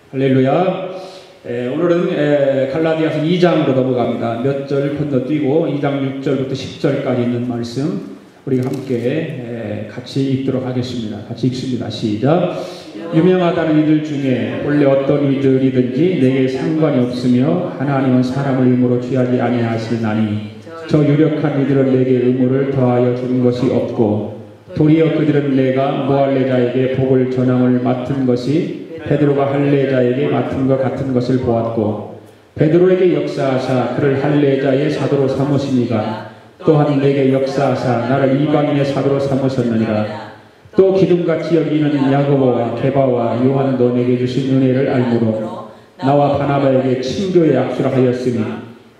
할렐루야. 오늘은 갈라디아서 2장으로 넘어갑니다. 몇 절 건너뛰고 2장 6절부터 10절까지 있는 말씀 우리가 함께 같이 읽도록 하겠습니다. 같이 읽습니다. 시작. 유명하다는 이들 중에 원래 어떤 이들이든지 내게 상관이 없으며 하나님은 사람을 의무로 취하지 아니하시나니 저 유력한 이들은 내게 의무를 더하여 준 것이 없고 도리어 그들은 내가 모할레자에게 복을 전함을 맡은 것이 베드로가 할례자에게 맡은 것 같은 것을 보았고 베드로에게 역사하사 그를 할례자의 사도로 삼으시니가 또한 내게 역사하사 나를 이방인의 사도로 삼으셨느니라. 또 기둥같이 여기는 야고보와 게바와 요한도 내게 주신 은혜를 알므로 나와 바나바에게 친교의 악수를 하였으니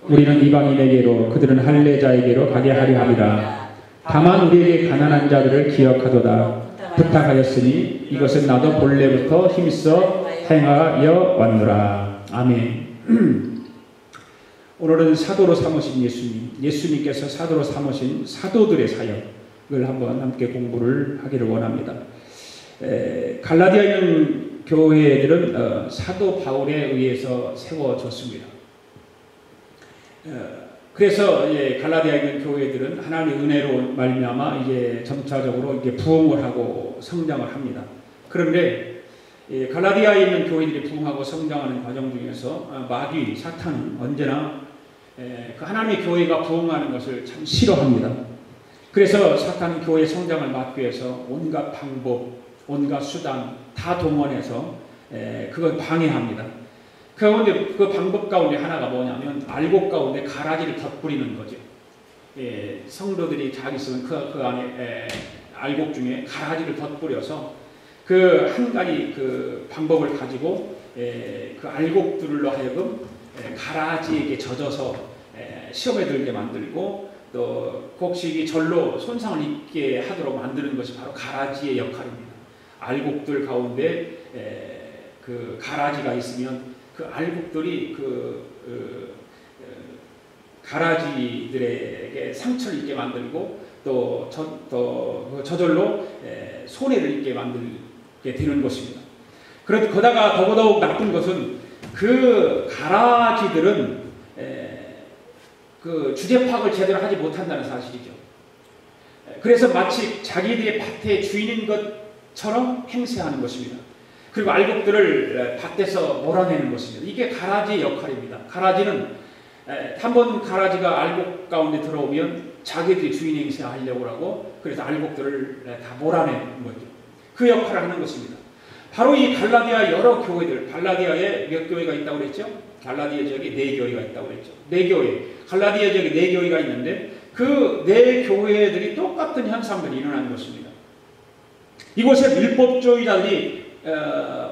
우리는 이방인에게로 그들은 할례자에게로 가게 하려 함이라. 다만 우리에게 가난한 자들을 기억하도다 부탁하였으니 이것은 나도 본래부터 힘써 행하여 왔노라. 아멘. 오늘은 사도로 삼으신 예수님께서 사도로 삼으신 사도들의 사역을 한번 함께 공부를 하기를 원합니다. 갈라디아에 있는 교회들은 사도 바울에 의해서 세워졌습니다. 그래서 갈라디아에 있는 교회들은 하나님의 은혜로 말미암아 이제 점차적으로 이제 부흥을 하고 성장을 합니다. 그런데 갈라디아에 있는 교회들이 부흥하고 성장하는 과정 중에서 마귀 사탄은 언제나 그 하나님의 교회가 부흥하는 것을 참 싫어합니다. 그래서 사탄은 교회 성장을 막기 위해서 온갖 방법, 온갖 수단 다 동원해서 그걸 방해합니다. 그 방법 가운데 하나가 뭐냐면 알곡 가운데 가라지를 덧뿌리는 거죠. 성도들이 잘 있으면 그 안에 알곡 중에 가라지를 덧뿌려서 그 한 가지 그 방법을 가지고 그 알곡들로 하여금 가라지에게 젖어서 시험에 들게 만들고 또 곡식이 절로 손상을 입게 하도록 만드는 것이 바로 가라지의 역할입니다. 알곡들 가운데 그 가라지가 있으면 그 알곡들이 가라지들에게 상처를 입게 만들고 또 저절로 손해를 입게 만들게 되는 것입니다. 그러다가 더더욱 나쁜 것은 그 가라지들은 그 주제 파악을 제대로 하지 못한다는 사실이죠. 그래서 마치 자기들의 밭의 주인인 것처럼 행세하는 것입니다. 그리고 알곡들을 밭에서 몰아내는 것입니다. 이게 가라지의 역할입니다. 가라지는 한번 가라지가 알곡 가운데 들어오면 자기들이 주인 행세하려고 하고 그래서 알곡들을 다 몰아내는 거죠. 그 역할을 하는 것입니다. 바로 이 갈라디아 여러 교회들, 갈라디아에 몇 교회가 있다고 그랬죠? 갈라디아 지역에 4교회가 있다고 그랬죠. 4교회, 갈라디아 지역에 4교회가 있는데 그 4교회들이 똑같은 현상들이 일어나는 것입니다. 이곳에 율법주의자들이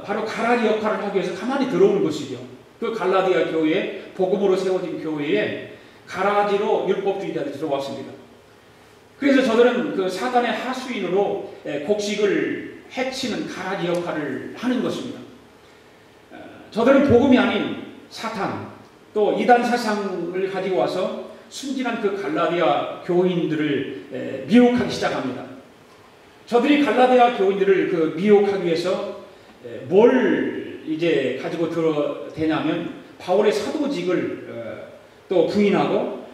바로 가라지 역할을 하기 위해서 가만히 들어오는 것이죠. 그 갈라디아 교회에 복음으로 세워진 교회에 가라지로 율법주의자들이 들어왔습니다. 그래서 저들은 그 사단의 하수인으로 곡식을 해치는 가라지 역할을 하는 것입니다. 저들은 복음이 아닌 사탄 또 이단 사상을 가지고 와서 순진한 그 갈라디아 교인들을 미혹하기 시작합니다. 저들이 갈라디아 교인들을 그 미혹하기 위해서 뭘 이제 가지고 들어대냐면 바울의 사도직을 또 부인하고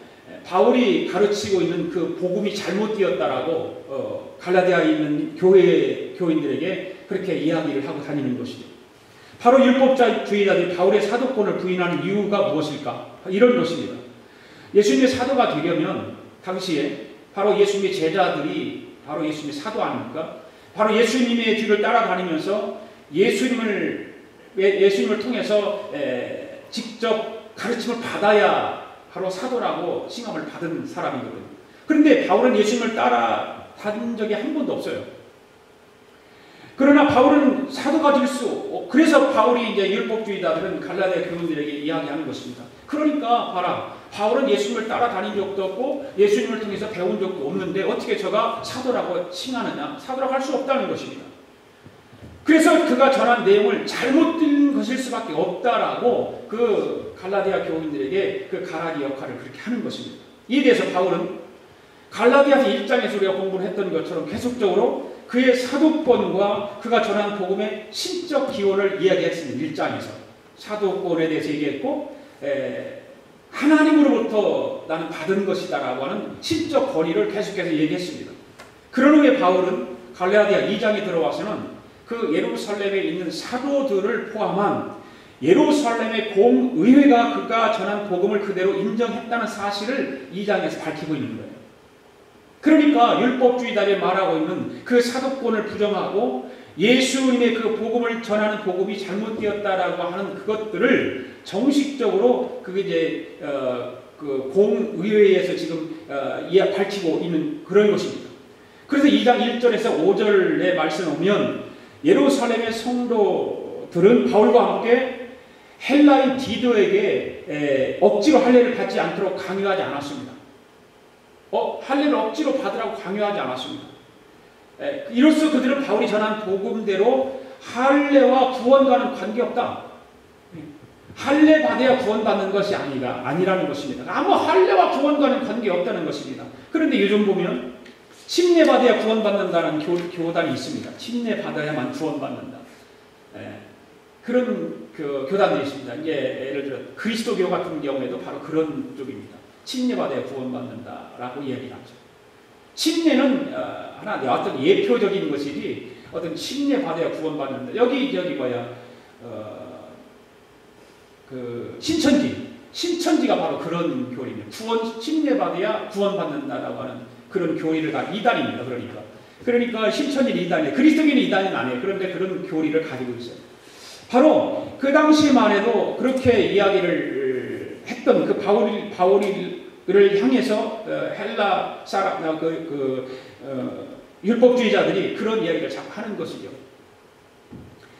바울이 가르치고 있는 그 복음이 잘못되었다라고 갈라디아에 있는 교회 교인들에게 그렇게 이야기를 하고 다니는 것이죠. 바로 율법주의자들이 바울의 사도권을 부인하는 이유가 무엇일까? 이런 것입니다. 예수님의 사도가 되려면 당시에 바로 예수님의 제자들이 바로 바로 예수님의 사도 아닙니까? 바로 예수님의 뒤를 따라다니면서 예수님을 통해서 직접 가르침을 받아야 바로 사도라고 칭함을 받은 사람이거든요. 그런데 바울은 예수님을 따라다닌 적이 한 번도 없어요. 그러나 바울은 사도가 될 수, 그래서 바울이 이제 율법주의자들은 갈라디아 교인들에게 이야기하는 것입니다. 그러니까 봐라, 바울은 예수님을 따라다닌 적도 없고 예수님을 통해서 배운 적도 없는데 어떻게 저가 사도라고 칭하느냐? 사도라고 할 수 없다는 것입니다. 그래서 그가 전한 내용을 잘못된 것일 수밖에 없다라고 그 갈라디아 교인들에게 그 가라지 역할을 그렇게 하는 것입니다. 이에 대해서 바울은 갈라디아서 1장에서 우리가 공부를 했던 것처럼 계속적으로 그의 사도권과 그가 전한 복음의 신적 기원을 이야기했습니다. 1장에서 사도권에 대해서 얘기했고 하나님으로부터 나는 받은 것이다라고 하는 신적 권위를 계속해서 얘기했습니다. 그런 후에 바울은 갈라디아 2장에 들어와서는 그 예루살렘에 있는 사도들을 포함한 예루살렘의 공의회가 그가 전한 복음을 그대로 인정했다는 사실을 2장에서 밝히고 있는 거예요. 그러니까 율법주의자들이 말하고 있는 그 사도권을 부정하고 예수님의 그 복음을 전하는 복음이 잘못되었다라고 하는 그것들을 정식적으로 그게 이제 그 공의회에서 지금 밝히고 있는 그런 것입니다. 그래서 2장 1절에서 5절의 말씀을 보면 예루살렘의 성도들은 바울과 함께 헬라인 디도에게 억지로 할례를 받지 않도록 강요하지 않았습니다. 할례를 억지로 받으라고 강요하지 않았습니다. 이로써 그들은 바울이 전한 복음대로 할례와 구원과는 관계없다. 할례 받아야 구원받는 것이 아니라는 것입니다. 아무 할례와 구원과는 관계없다는 것입니다. 그런데 요즘 보면 침례 받아야 구원받는다는 교단이 있습니다. 침례 받아야만 구원받는다. 그런 교단들이 있습니다. 이제 예를 들어 그리스도교 같은 경우에도 바로 그런 쪽입니다. 침례 받아야 구원받는다라고 이야기를 하죠. 침례는 하나 어떤 예표적인 것이지 어떤 침례 받아야 구원받는다. 여기 뭐야 그 신천지가 바로 그런 교리입니다. 침례 받아야 구원받는다라고 하는 그런 교리를 다 이단입니다. 그러니까 신천지는 이단이에요. 그리스도교는 이단은 아니에요. 그런데 그런 교리를 가지고 있어요. 바로 그 당시만 해도 그렇게 이야기를 했던 그 바울을 향해서 헬라 사람 율법주의자들이 그런 이야기를 자꾸 하는 것이죠.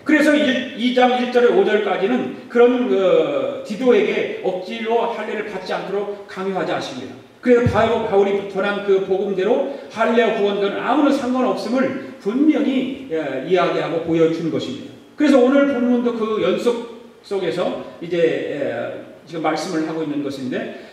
그래서 2장 1절에 5절까지는 그런 디도에게 억지로 할례를 받지 않도록 강요하지 않습니다. 그래서 바울이 전한 그 복음대로 할례와 구원과는 아무런 상관없음을 분명히 이야기하고 보여준 것입니다. 그래서 오늘 본문도 그 연속 속에서 이제 지금 말씀을 하고 있는 것인데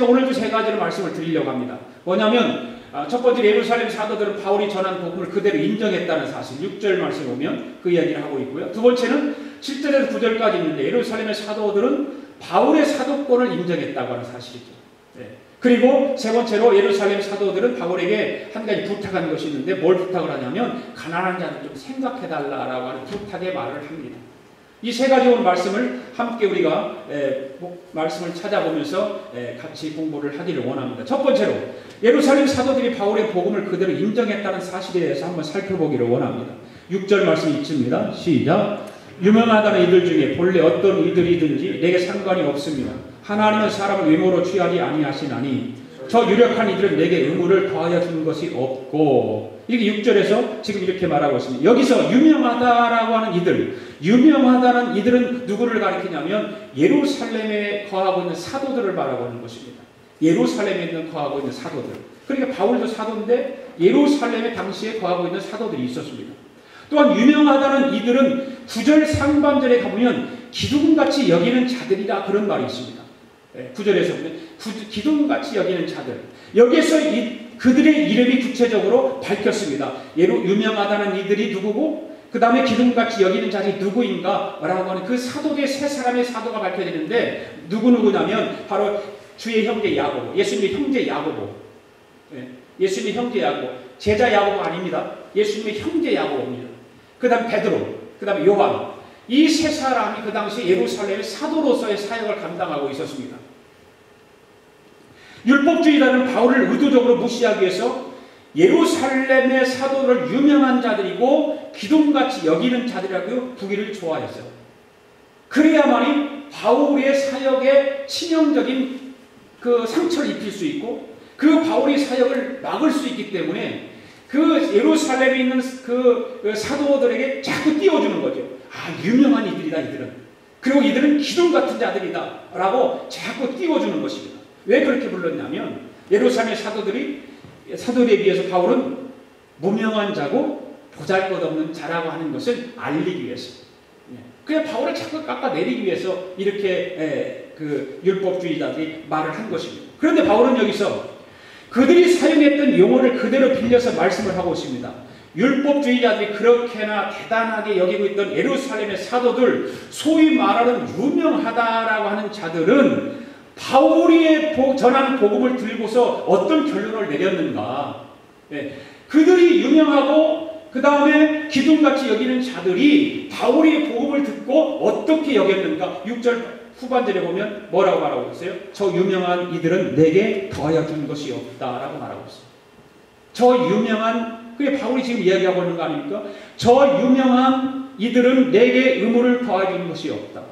오늘도 세 가지로 말씀을 드리려고 합니다. 뭐냐면 첫 번째 예루살렘 사도들은 바울이 전한 복음을 그대로 인정했다는 사실 6절 말씀을 보면 그 이야기를 하고 있고요. 두 번째는 7절에서 9절까지 있는데 예루살렘의 사도들은 바울의 사도권을 인정했다고 하는 사실이죠. 그리고 세 번째로 예루살렘 사도들은 바울에게 한 가지 부탁한 것이 있는데 뭘 부탁을 하냐면 가난한 자들 좀 생각해달라고 하는 부탁의 말을 합니다. 이 세 가지 오늘 말씀을 함께 우리가 말씀을 찾아보면서 같이 공부를 하기를 원합니다. 첫 번째로 예루살렘 사도들이 바울의 복음을 그대로 인정했다는 사실에 대해서 한번 살펴보기를 원합니다. 6절 말씀 읽습니다. 시작. 유명하다는 이들 중에 본래 어떤 이들이든지 내게 상관이 없습니다. 하나님은 사람을 외모로 취하지 아니하시나니 저 유력한 이들은 내게 의무를 더하여 준 것이 없고 이게 6절에서 지금 이렇게 말하고 있습니다. 여기서 유명하다라고 하는 유명하다는 이들은 누구를 가리키냐면 예루살렘에 거하고 있는 사도들을 말하고 있는 것입니다. 예루살렘에 거하고 있는 사도들. 그러니까 바울도 사도인데 예루살렘에 당시에 거하고 있는 사도들이 있었습니다. 또한 유명하다는 이들은 9절 상반절에 가보면 기둥같이 여기는 자들이다 그런 말이 있습니다. 9절에서 보면 기둥같이 여기는 자들. 여기에서 그들의 이름이 구체적으로 밝혔습니다. 유명하다는 이들이 누구고 그 다음에 기둥같이 여기는 자들이 누구인가 라고 하는 그 사도들의 세 사람의 사도가 밝혀지는데 누구냐면 바로 주의 형제 야고보, 예수님의 형제 야고보. 예수님의 형제 야고보. 제자 야고보가 아닙니다. 예수님의 형제 야고보입니다. 그 다음에 베드로, 그 다음에 요한. 이 세 사람이 그 당시 예루살렘의 사도로서의 사역을 감당하고 있었습니다. 율법주의자는 바울을 의도적으로 무시하기 위해서 예루살렘의 사도를 유명한 자들이고 기둥같이 여기는 자들이라고 부기를 좋아했어요. 그래야만이 바울의 사역에 치명적인 그 상처를 입힐 수 있고 그 바울의 사역을 막을 수 있기 때문에 그 예루살렘에 있는 그 사도들에게 자꾸 띄워주는 거죠. 유명한 이들이다 이들은. 그리고 이들은 기둥 같은 자들이다 라고 자꾸 띄워주는 것입니다. 왜 그렇게 불렀냐면 예루살렘의 사도들에 비해서 바울은 무명한 자고 보잘것없는 자라고 하는 것을 알리기 위해서. 그냥 바울을 자꾸 깎아내리기 위해서 이렇게 그 율법주의자들이 말을 한 것입니다. 그런데 바울은 여기서 그들이 사용했던 용어를 그대로 빌려서 말씀을 하고 있습니다. 율법주의자들이 그렇게나 대단하게 여기고 있던 예루살렘의 사도들, 소위 말하는 유명하다라고 하는 자들은 바울이 전한 복음을 들고서 어떤 결론을 내렸는가? 그들이 유명하고 그 다음에 기둥같이 여기는 자들이 바울의 복음을 듣고 어떻게 여겼는가? 6절 후반절에 보면 뭐라고 말하고 있어요? 저 유명한 이들은 내게 더하여 준 것이 없다라고 말하고 있어요. 저 유명한, 그게 바울이 지금 이야기하고 있는 거 아닙니까? 저 유명한 이들은 내게 의무를 더하여 준 것이 없다.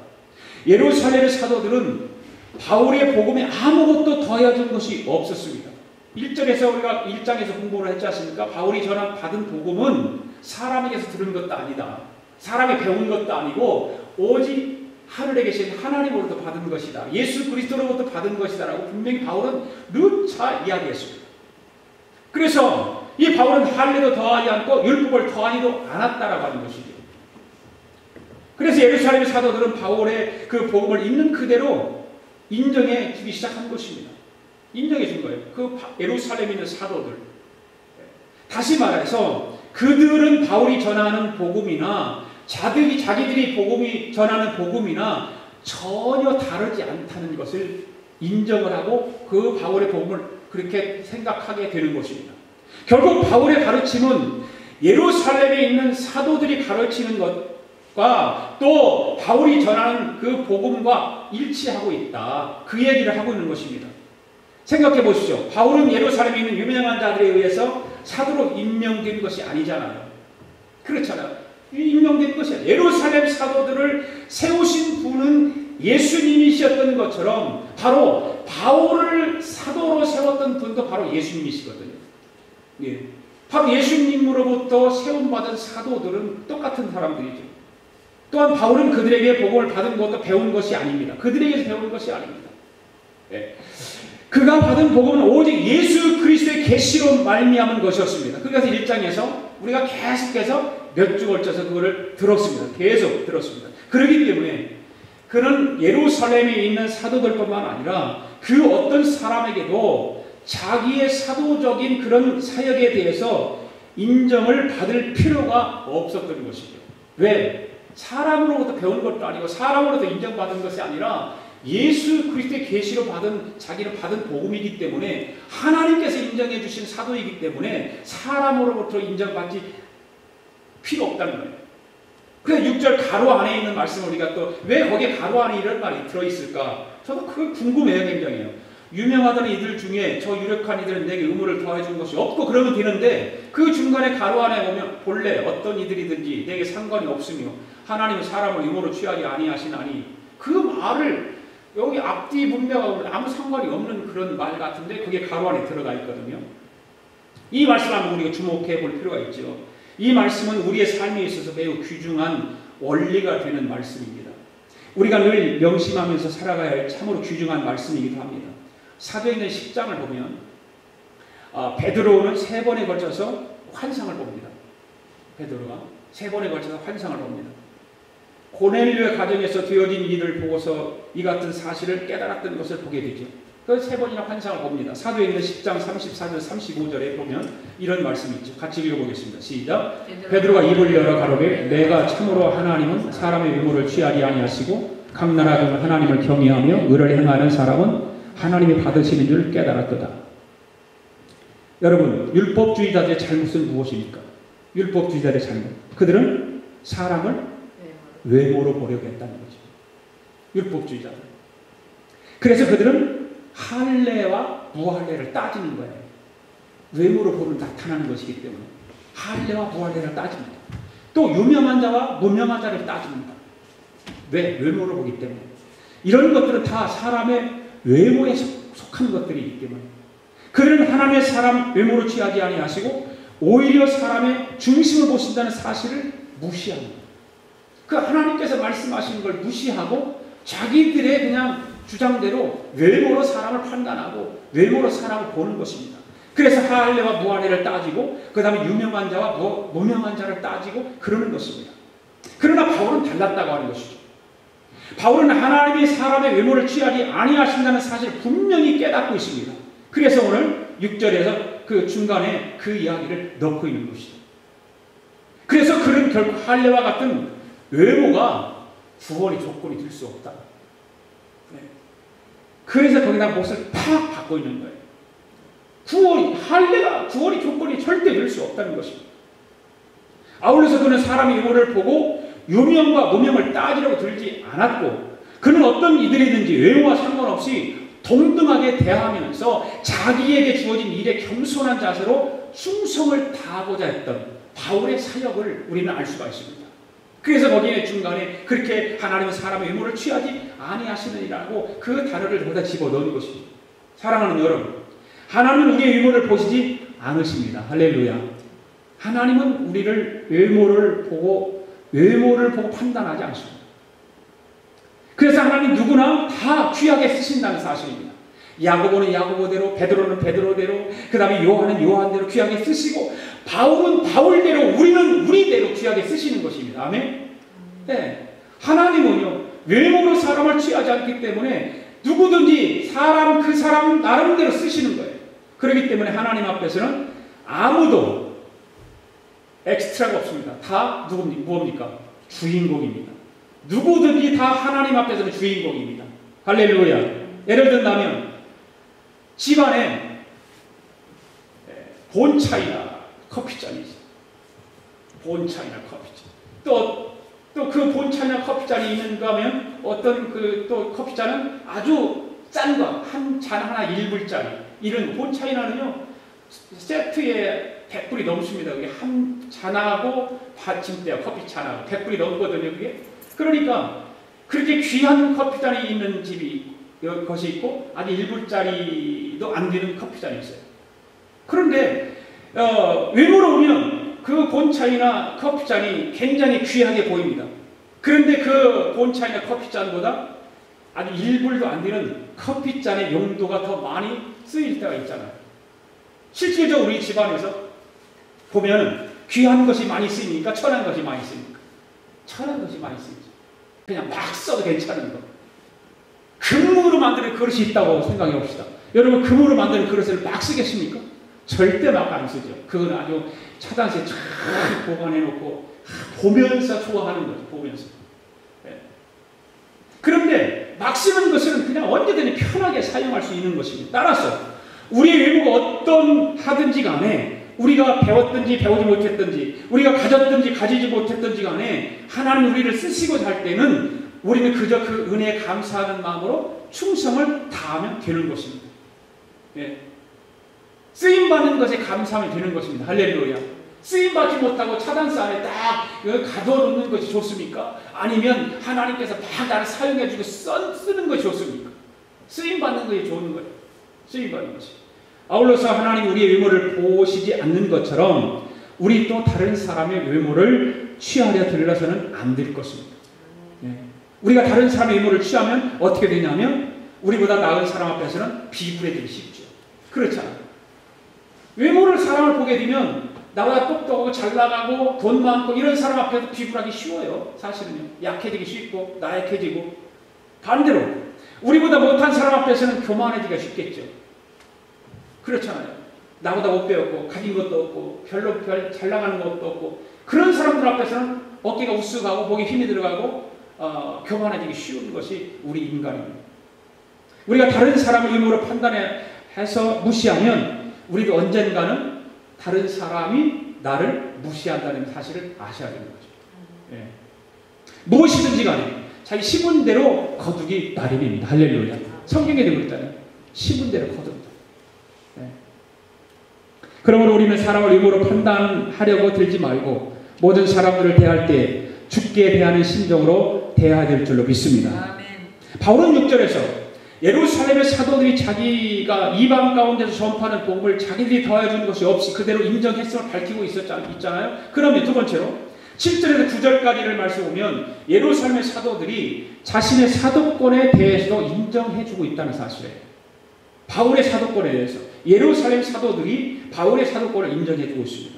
예루살렘의 사도들은 바울의 복음에 아무것도 더하여 준 것이 없었습니다. 1절에서 우리가 1장에서 공부를 했지 않습니까? 바울이 받은 복음은 사람에게서 들은 것도 아니다. 사람이 배운 것도 아니고 오직 하늘에 계신 하나님으로부터 받은 것이다. 예수 그리스도로부터 받은 것이다 라고 분명히 바울은 누차 이야기했습니다. 그래서 이 바울은 할례도 더하지 않고 율법을 더하지도 않았다라고 하는 것이죠. 그래서 예루살렘 사도들은 바울의 그 복음을 있는 그대로 인정해 주기 시작한 것입니다. 인정해 준 거예요. 그 예루살렘에 있는 사도들. 다시 말해서 그들은 바울이 전하는 복음이나 자기들이 복음이 전하는 복음이나 전혀 다르지 않다는 것을 인정을 하고 그 바울의 복음을 그렇게 생각하게 되는 것입니다. 결국 바울의 가르침은 예루살렘에 있는 사도들이 가르치는 것과 또 바울이 전하는 그 복음과 일치하고 있다. 그 얘기를 하고 있는 것입니다. 생각해 보시죠. 바울은 예루살렘에 있는 유명한 자들에 의해서 사도로 임명된 것이 아니잖아요. 그렇잖아요. 임명된 것이 아니에요. 예루살렘 사도들을 세우신 분은 예수님이셨던 것처럼 바로 바울을 사도로 세웠던 분도 바로 예수님이시거든요. 예. 바로 예수님으로부터 세움받은 사도들은 똑같은 사람들이죠. 또한 바울은 그들에게 복음을 받은 것도 배운 것이 아닙니다. 그들에게서 배운 것이 아닙니다. 예. 그가 받은 복음은 오직 예수 그리스도의 계시로 말미암은 것이었습니다. 그래서 1장에서 우리가 계속해서 몇 주 걸쳐서 그거를 들었습니다. 계속 들었습니다. 그렇기 때문에 그는 예루살렘에 있는 사도들뿐만 아니라 그 어떤 사람에게도 자기의 사도적인 그런 사역에 대해서 인정을 받을 필요가 없었던 것이죠. 왜? 사람으로부터 배운 것도 아니고 사람으로부터 인정받은 것이 아니라 예수 그리스도의 계시로 자기는 받은 복음이기 때문에 하나님께서 인정해 주신 사도이기 때문에 사람으로부터 인정받지 필요 없다는 거예요. 그래서 6절 가로 안에 있는 말씀을 우리가 또 왜 거기에 가로 안에 이런 말이 들어있을까? 저도 그게 궁금해요. 굉장히요. 유명하다는 이들 중에 저 유력한 이들은 내게 의무를 더해 준 것이 없고 그러면 되는데 그 중간에 가로 안에 보면 본래 어떤 이들이든지 내게 상관이 없으며 하나님은 사람을 의무로 취하지 아니하시나니 그 말을 여기 앞뒤 분명하고 아무 상관이 없는 그런 말 같은데 그게 가로 안에 들어가 있거든요. 이 말씀을 한번 우리가 주목해 볼 필요가 있죠. 이 말씀은 우리의 삶에 있어서 매우 귀중한 원리가 되는 말씀입니다. 우리가 늘 명심하면서 살아가야 할 참으로 귀중한 말씀이기도 합니다. 사도행전 10장을 보면 베드로는 3번에 걸쳐서 환상을 봅니다. 베드로가 3번에 걸쳐서 환상을 봅니다. 고넬료의 가정에서 되어진 일을 보고서 이 같은 사실을 깨달았던 것을 보게 되죠. 그 3번이나 환상을 봅니다. 사도행전 10장 34절 35절에 보면 이런 말씀이 있죠. 같이 읽어보겠습니다. 시작. 베드로가 입을 열어 가로되 내가 참으로 하나님은 사람의 의무를 취하지 아니하시고 각 나라 중 하나님을 경외하며 의를 행하는 사람은 하나님이 받으시는 줄 깨달았도다. 여러분, 율법주의자들의 잘못은 무엇입니까? 율법주의자들의 잘못. 그들은 사람을 외모로 보려고 했다는 거죠. 율법주의자들. 그래서 그들은 할례와 무할례를 따지는 거예요. 외모로 보면 나타나는 것이기 때문에 할례와 무할례를 따집니다. 또 유명한 자와 무명한 자를 따집니다. 왜? 외모로 보기 때문에. 이런 것들은 다 사람의 외모에 속한 것들이기 때문에 그들은 하나님의 사람 외모로 취하지 아니하시고 오히려 사람의 중심을 보신다는 사실을 무시합니다. 그 하나님께서 말씀하시는 걸 무시하고 자기들의 그냥 주장대로 외모로 사람을 판단하고 외모로 사람을 보는 것입니다. 그래서 할례와 무할례를 따지고 그 다음에 유명한 자와 무명한 자를 따지고 그러는 것입니다. 그러나 바울은 달랐다고 하는 것이죠. 바울은 하나님이 사람의 외모를 취하지 아니하신다는 사실을 분명히 깨닫고 있습니다. 그래서 오늘 6절에서 그 중간에 그 이야기를 넣고 있는 것이죠. 그래서 그는 결국 할례와 같은 외모가 구원의 조건이 될 수 없다. 그래서 거기다 몫을 팍 받고 있는 거예요. 할례가 구원의 조건이 절대 될 수 없다는 것입니다. 아울러서 그는 사람의 외모를 보고 유명과 무명을 따지려고 들지 않았고, 그는 어떤 이들이든지 외모와 상관없이 동등하게 대하면서 자기에게 주어진 일에 겸손한 자세로 충성을 다하고자 했던 바울의 사역을 우리는 알 수가 있습니다. 그래서 거기에 중간에 그렇게 하나님은 사람의 외모를 취하지 아니하시느니라고 그 단어를 거기다 집어넣은 것입니다. 사랑하는 여러분, 하나님은 우리의 외모를 보시지 않으십니다. 할렐루야. 하나님은 우리를 외모를 보고 판단하지 않습니다. 그래서 하나님 누구나 다 귀하게 쓰신다는 사실입니다. 야고보는 야고보대로, 베드로는 베드로대로, 그 다음에 요한은 요한대로 귀하게 쓰시고, 바울은 바울대로, 우리는 우리대로 귀하게 쓰시는 것입니다. 아멘? 네. 하나님은요, 외모로 사람을 취하지 않기 때문에 누구든지 그 사람 나름대로 쓰시는 거예요. 그렇기 때문에 하나님 앞에서는 아무도 엑스트라가 없습니다. 다 무엇입니까? 주인공입니다. 누구든지 다 하나님 앞에서는 주인공입니다. 할렐루야. 예를 든다면 집안에 본차이나 커피잔이 있어요. 본차이나 커피잔. 또 그 본차이나 커피잔이 있는가 하면 어떤 또 커피잔은 아주 짠 거, 한 잔 하나 1불짜리. 이런 본차이나는요, 세트에 100불이 넘습니다. 그게 한 잔하고 받침대요. 커피잔하고 100불이 넘거든요, 그게. 그러니까 그렇게 귀한 커피잔이 있는 것이 있고 아주 1불짜리도 안 되는 커피잔이 있어요. 그런데 외모로 보면 그 본차이나 커피잔이 굉장히 귀하게 보입니다. 그런데 그 본차이나 커피잔보다 아주 1불도 안 되는 커피잔의 용도가 더 많이 쓰일 때가 있잖아요. 실제적으로 우리 집안에서 보면 귀한 것이 많이 쓰입니까? 천한 것이 많이 쓰입니까? 천한 것이 많이 쓰이죠. 그냥 막 써도 괜찮은 거. 금으로 만드는 그릇이 있다고 생각해 봅시다. 여러분, 금으로 만드는 그릇을 막 쓰겠습니까? 절대 막 안 쓰죠. 그건 아주 차단시에 쫙 보관해놓고 보면서 좋아하는 거죠. 보면서. 네. 그런데 막 쓰는 것은 그냥 언제든지 편하게 사용할 수 있는 것입니다. 따라서 우리의 외모가 어떤 하든지 간에, 우리가 배웠든지 배우지 못했든지, 우리가 가졌든지 가지지 못했든지 간에 하나님 우리를 쓰시고자 할 때는 우리는 그저 그 은혜에 감사하는 마음으로 충성을 다하면 되는 것입니다. 예. 쓰임받는 것에 감사하면 되는 것입니다. 할렐루야. 쓰임받지 못하고 차단스 안에 딱 가둬놓는 것이 좋습니까? 아니면 하나님께서 막 나를 사용해주고 쓰는 것이 좋습니까? 쓰임받는 것이 좋은 거예요. 쓰임받는 것이. 아울러서 하나님 우리의 외모를 보시지 않는 것처럼 우리 또 다른 사람의 외모를 취하려 들어서는 안 될 것입니다. 예. 우리가 다른 사람의 외모를 취하면 어떻게 되냐면 우리보다 나은 사람 앞에서는 비굴해지기 쉽죠. 그렇잖아요. 외모를 사람을 보게 되면 나보다 똑똑하고 잘 나가고 돈 많고 이런 사람 앞에서 비굴하기 쉬워요. 사실은요. 약해지기 쉽고 나약해지고, 반대로 우리보다 못한 사람 앞에서는 교만해지기가 쉽겠죠. 그렇잖아요. 나보다 못 배웠고 가진 것도 없고 별로 잘 나가는 것도 없고 그런 사람들 앞에서는 어깨가 우쓱하고 목에 힘이 들어가고 교만해지기 쉬운 것이 우리 인간입니다. 우리가 다른 사람의 외모로 판단해서 무시하면 우리도 언젠가는 다른 사람이 나를 무시한다는 사실을 아셔야 되는 거죠. 예. 무엇이든지 간에 자기 심은 대로 거두기 나름입니다. 할렐루야. 성경에 되고 있잖아요. 심은 대로 거둔다. 예. 그러므로 우리는 사람을 외모로 판단하려고 들지 말고 모든 사람들을 대할 때 죽게 대하는 심정으로 대해야 될 줄로 믿습니다. 아멘. 바울은 6절에서 예루살렘의 사도들이 자기가 이방 가운데서 전파하는 복음을 자기들이 더해주는 것이 없이 그대로 인정했음을 밝히고 있잖아요. 그러면 두 번째로 7절에서 9절까지를 말씀 보면 예루살렘의 사도들이 자신의 사도권에 대해서도 인정해주고 있다는 사실이에요. 바울의 사도권에 대해서 예루살렘 사도들이 바울의 사도권을 인정해주고 있습니다.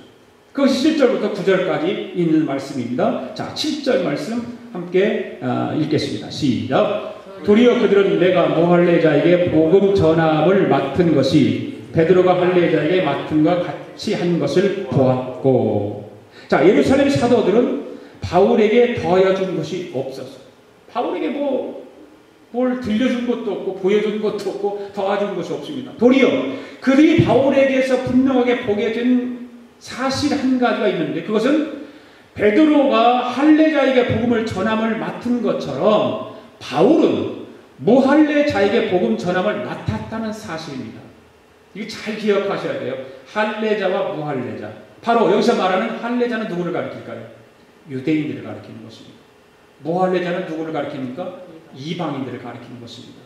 그것이 7절부터 9절까지 있는 말씀입니다. 자, 7절 말씀 함께 읽겠습니다. 시작. 도리어 그들은 내가 모할례자에게 복음 전함을 맡은 것이 베드로가 할례자에게 맡은 것 같이 한 것을 보았고, 자, 예루살렘 사도들은 바울에게 더하여준 것이 없었어. 바울에게 뭘 들려준 것도 없고 보여준 것도 없고 도와준 것이 없습니다. 도리어 그들이 바울에게서 분명하게 보게 된 사실 한 가지가 있는데, 그것은 베드로가 할례자에게 복음을 전함을 맡은 것처럼 바울은 무할례자에게 복음 전함을 맡았다는 사실입니다. 이거 잘 기억하셔야 돼요. 할례자와 무할례자. 바로 여기서 말하는 할례자는 누구를 가리킬까요? 유대인들을 가리키는 것입니다. 무할례자는 누구를 가리킵니까? 이방인들을 가리키는 것입니다.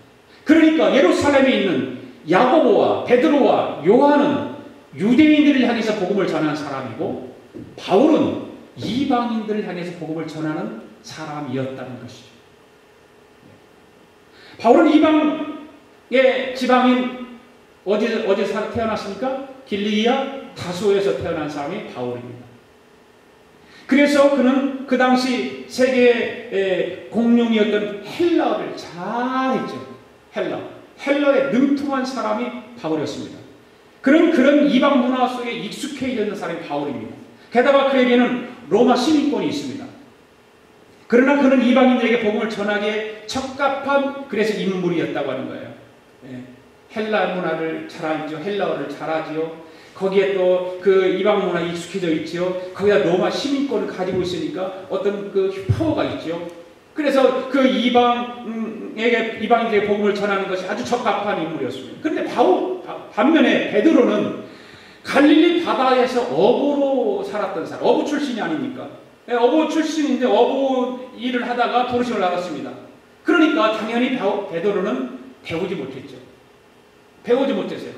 그러니까 예루살렘에 있는 야고보와 베드로와 요한은 유대인들을 향해서 복음을 전하는 사람이고, 바울은 이방인들을 향해서 복음을 전하는 사람이었다는 것이죠. 바울은 이방의 지방인 어디서 태어났습니까? 길리기아 다소에서 태어난 사람이 바울입니다. 그래서 그는 그 당시 세계의 공룡이었던 헬라어를 잘했죠. 헬라에 능통한 사람이 바울이었습니다. 그런 이방 문화 속에 익숙해 있는 사람이 바울입니다. 게다가 그에게는 로마 시민권이 있습니다. 그러나 그는 이방인들에게 복음을 전하기에 적합한 그래서 인물이었다고 하는 거예요. 헬라 문화를 잘 알죠. 헬라어를 잘 하지요. 거기에 또 그 이방 문화에 익숙해져 있지요. 거기다 로마 시민권을 가지고 있으니까 어떤 그 파워가 있죠. 그래서 그 이방인들에게 복음을 전하는 것이 아주 적합한 인물이었습니다. 그런데 반면에 베드로는 갈릴리 바다에서 어부로 살았던 사람, 어부 출신이 아닙니까? 어부 출신인데 어부 일을 하다가 도르심을 받았습니다. 그러니까 당연히 베드로는 배우지 못했어요.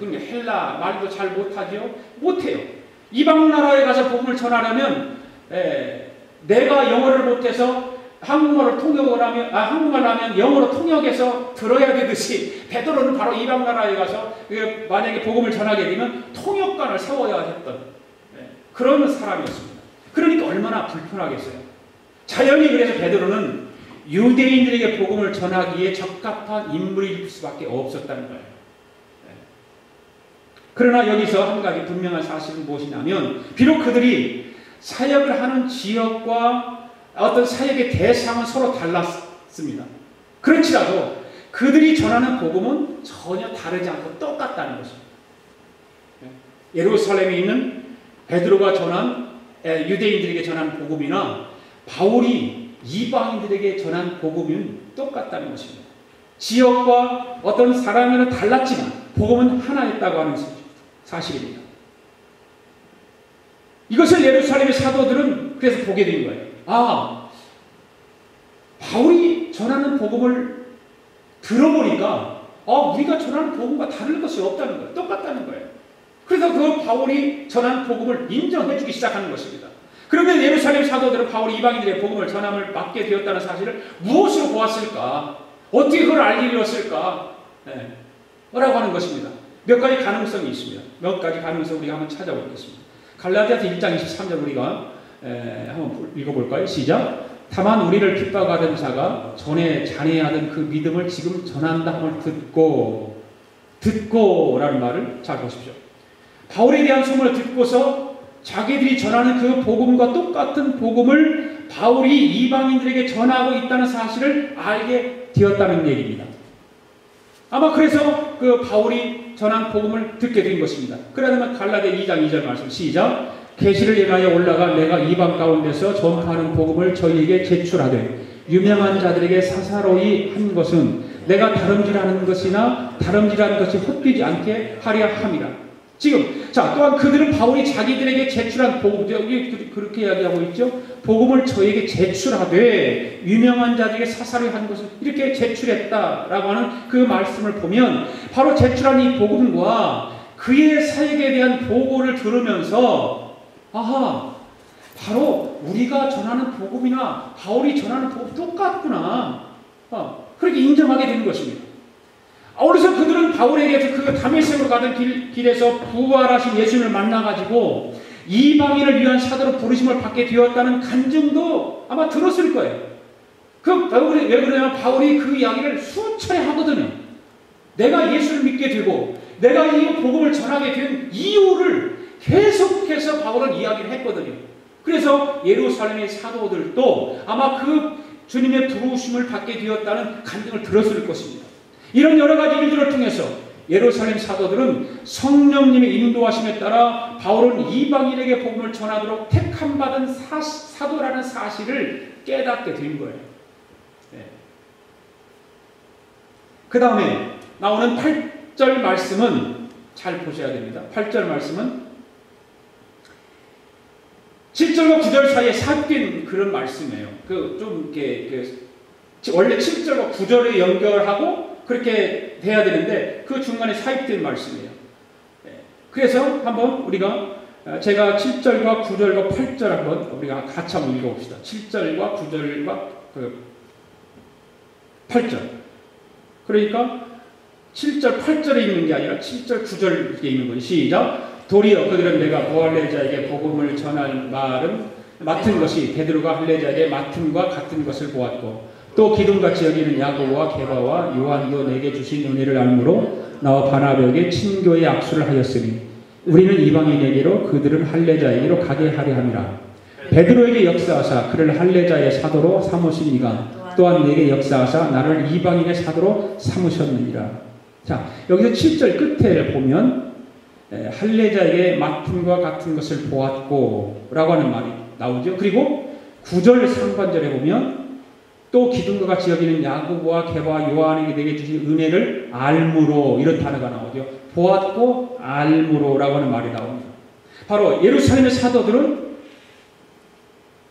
그러니까 헬라 말도 잘 못하죠? 못해요. 이방 나라에 가서 복음을 전하려면 내가 영어를 못해서 한국말을 하면 영어로 통역해서 들어야 되듯이 베드로는 바로 이방 나라에 가서 만약에 복음을 전하게 되면 통역관을 세워야 했던 그런 사람이었습니다. 그러니까 얼마나 불편하겠어요. 자연히 그래서 베드로는 유대인들에게 복음을 전하기에 적합한 인물일 수밖에 없었다는 거예요. 그러나 여기서 한 가지 분명한 사실은 무엇이냐면, 비록 그들이 사역을 하는 지역과 어떤 사역의 대상은 서로 달랐습니다. 그렇지라도 그들이 전하는 복음은 전혀 다르지 않고 똑같다는 것입니다. 예루살렘에 있는 베드로가 전한 유대인들에게 전한 복음이나 바울이 이방인들에게 전한 복음은 똑같다는 것입니다. 지역과 어떤 사람에는 달랐지만 복음은 하나였다고 하는 사실입니다. 이것을 예루살렘의 사도들은 그래서 보게 된 거예요. 바울이 전하는 복음을 들어보니까 우리가 전하는 복음과 다를 것이 없다는 거예요. 똑같다는 거예요. 그래서 그 바울이 전하는 복음을 인정해 주기 시작하는 것입니다. 그러면 예루살렘 사도들은 바울이 이방인들의 복음을 전함을 맡게 되었다는 사실을 무엇으로 보았을까? 어떻게 그걸 알리었을까? 뭐라고 하는 것입니다. 몇 가지 가능성이 있습니다. 몇 가지 가능성 우리가 한번 찾아보겠습니다. 갈라디아서 1장 23절 우리가 한번 읽어볼까요? 시작. 다만 우리를 핍박하던 자가 전에 잔해하던 그 믿음을 지금 전한다 함을 듣고라는 말을 잘 보십시오. 바울에 대한 소문을 듣고서 자기들이 전하는 그 복음과 똑같은 복음을 바울이 이방인들에게 전하고 있다는 사실을 알게 되었다는 얘기입니다. 아마 그래서 그 바울이 전한 복음을 듣게 된 것입니다. 그러면 갈라디아 2장 2절 말씀 시작. 계시를 인하여 올라가 내가 이방 가운데서 전파하는 복음을 저희에게 제출하되 유명한 자들에게 사사로이 한 것은 내가 다름질하는 것이나 다름질하는 것이 헛되지 않게 하려 함이라. 지금 또한 그들은 바울이 자기들에게 제출한 복음, 여기 그렇게 이야기하고 있죠. 복음을 저에게 제출하되 유명한 자들에게 사사로이 한 것은 이렇게 제출했다라고 하는 그 말씀을 보면 바로 제출한 이 복음과 그의 사역에 대한 보고를 들으면서 바로 우리가 전하는 복음이나 바울이 전하는 복음 똑같구나. 그렇게 인정하게 되는 것입니다. 그래서 그들은 바울에게 그 다메섹으로 가던 길에서 부활하신 예수님을 만나가지고 이방인을 위한 사도로 부르심을 받게 되었다는 간증도 아마 들었을 거예요. 왜 그러냐면 바울이 그 이야기를 수차례 하거든요. 내가 예수를 믿게 되고 내가 이 복음을 전하게 된 이유를 계속해서 바울은 이야기를 했거든요. 그래서 예루살렘의 사도들도 아마 그 주님의 부르심을 받게 되었다는 간증을 들었을 것입니다. 이런 여러 가지 일들을 통해서 예루살렘 사도들은 성령님의 인도하심에 따라 바울은 이방인에게 복음을 전하도록 택함받은 사도라는 사실을 깨닫게 된 거예요. 네. 그 다음에 나오는 8절 말씀은 잘 보셔야 됩니다. 8절 말씀은 7절과 9절 사이에 섞인 그런 말씀이에요. 원래 7절과 9절에 연결하고 그렇게 돼야 되는데 그 중간에 사입된 말씀이에요. 그래서 한번 제가 7절과 9절과 8절 한번 우리가 같이 한번 읽어봅시다. 7절과 9절과 8절. 그러니까 7절, 8절에 있는 게 아니라 7절, 9절에 이렇게 있는 거예요. 시작. 도리어 그들은 내가 보할레자에게 복음을 전할 말은 맡은 것이 베드로가 할레자에게 맡음과 같은 것을 보았고 또 기둥같이 여기는 야고보와 게바와 요한도 내게 주신 은혜를 알므로 나와 바나바에게 친교의 악수를 하였으니 우리는 이방인에게로 그들은 할레자에게로 가게 하려 함이라. 베드로에게 역사하사 그를 할레자의 사도로 삼으신 이가 또한 내게 역사하사 나를 이방인의 사도로 삼으셨느니라. 자, 여기서 7절 끝에 보면 할레자에게 맡음과 같은 것을 보았고 라고 하는 말이 나오죠. 그리고 9절 상반절에 보면 또 기둥과 같이 여기는 야고보와 게바와 요한에게 내게 주신 은혜를 알므로 이런 단어가 나오죠. 보았고 알므로 라고 하는 말이 나옵니다. 바로 예루살렘의 사도들은